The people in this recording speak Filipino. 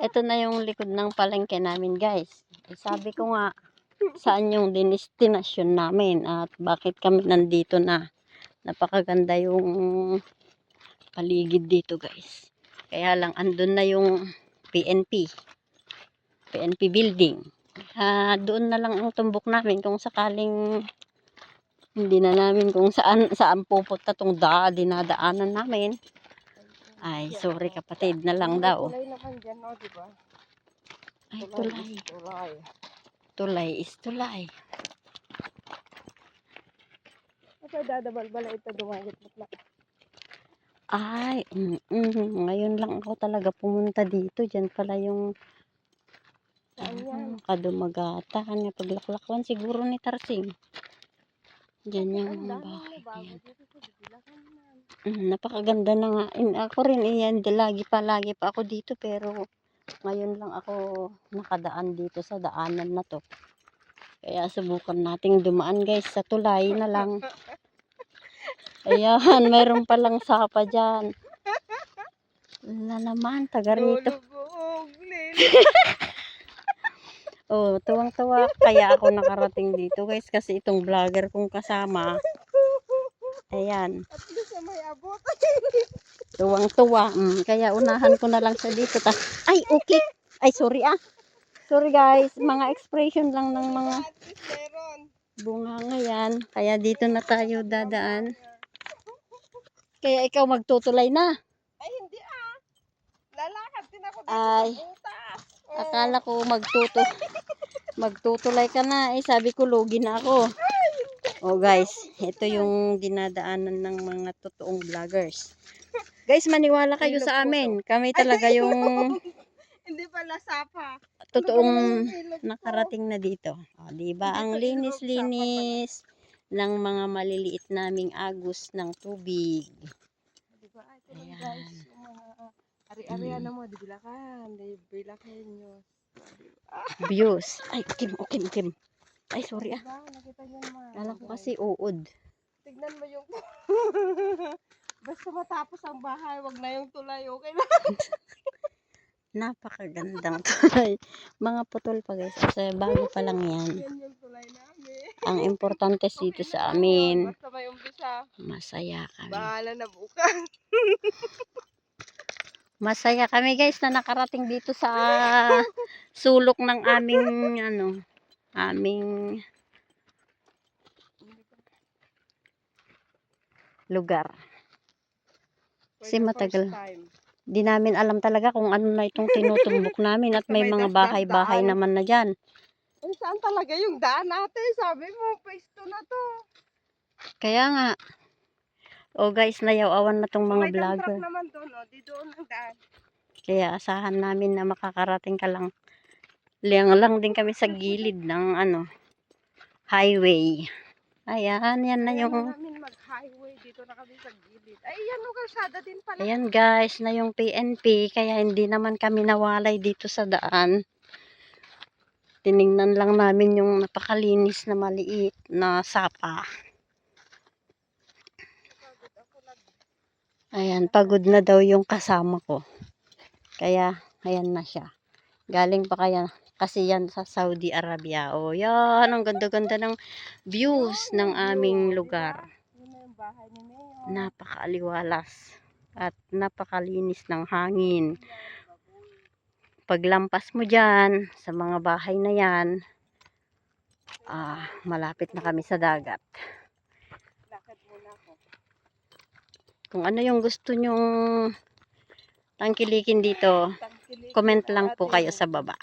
Ito na yung likod ng palengke namin, guys. Sabi ko nga, saan yung destinasyon namin at bakit kami nandito na. Napakaganda yung paligid dito, guys. Kaya lang andun na yung PNP building. Doon na lang ang tumbok namin kung sakaling hindi na namin kung saan pupunta tong dinadaanan namin. Ay, sorry kapatid na lang daw. Tulay naman dyan, no, diba? Ay, tulay. Tulay is tulay. Ito, dadabal-bala ito, dumagit mo. Ay, ngayon lang ako talaga pumunta dito. Diyan pala yung kadumagatan. Paglaklakwan siguro ni Tarsing. Diyan yung mga bahay. Napakaganda na nga. Ako rin iyan. Lagi pa ako dito. Pero ngayon lang ako nakadaan dito sa daanan na to. Kaya subukan nating dumaan, guys, sa tulay na lang. Ayan, mayroon palang sapa dyan. Wala naman, taga rito. Oh, tuwang-tuwa kaya ako nakarating dito, guys, kasi itong vlogger kong kasama. Ayan. At least may abot. Tuwang-tuwa. Kaya unahan ko na lang siya dito. Ay, okay. Ay, sorry ah. Sorry guys, mga expression lang ng mga bunga ngayon. Kaya dito na tayo dadaan. Kaya ikaw magtutulay na. Ay, hindi ah. Lalakad din ako dito sa butas. Akala ko magtutulay ka na. Sabi ko lugi na ako. Oh guys, ito yung dinadaanan ng mga totoong vloggers. Guys, maniwala kayo sa amin. Kami talaga yung hindi pala sapa. totoong nakarating na dito. O, diba? Ang linis-linis ng mga maliliit naming agos ng tubig. Diba? Ito lang guys, yung mga ari-arian na mo, di bilakan nyo. Views. Ay, Kim. Ay, sorry ah. Diba? Nakita nyo naman. Alam ko kasi uod. Tignan mo yung basta matapos ang bahay, wag na yung tulay, okay na. Napakagandang tulay. Mga putol pa guys. Kasi bago pa lang yan. Yan yung tulay namin. Ang importante dito sa amin, basta may umpisa. masaya kami. Bahala na bukas. Masaya kami guys na nakarating dito sa sulok ng aming lugar. Kasi matagal. Di namin alam talaga kung ano na itong tinutumbok namin at may mga bahay-bahay naman na dyan. Ay, saan talaga yung daan natin? Sabi mo, pwesto na to. Kaya nga. O guys, nayaw-awan na tong mga vlogger. Naman doon, di doon ang daan. Kaya asahan namin na makakarating ka lang. Lang din kami sa gilid ng highway. Ayan, yan na yung namin mag-highway, dito na kami sa gilid. Ay, yan o, kalsada din pala. Ayan guys, na yung PNP, kaya hindi naman kami nawalay dito sa daan. Tiningnan lang namin yung napakalinis na maliit na sapa. Ayan, pagod na daw yung kasama ko. Kaya, ayan na siya. Galing pa kaya kasi yan sa Saudi Arabia. O yan, ang ganda-ganda ng views ng aming lugar. Napakaaliwalas at napakalinis ng hangin. Paglampas mo dyan sa mga bahay na yan, malapit na kami sa dagat. Kung ano yung gusto nyong tangkilikin dito, comment lang po kayo sa baba.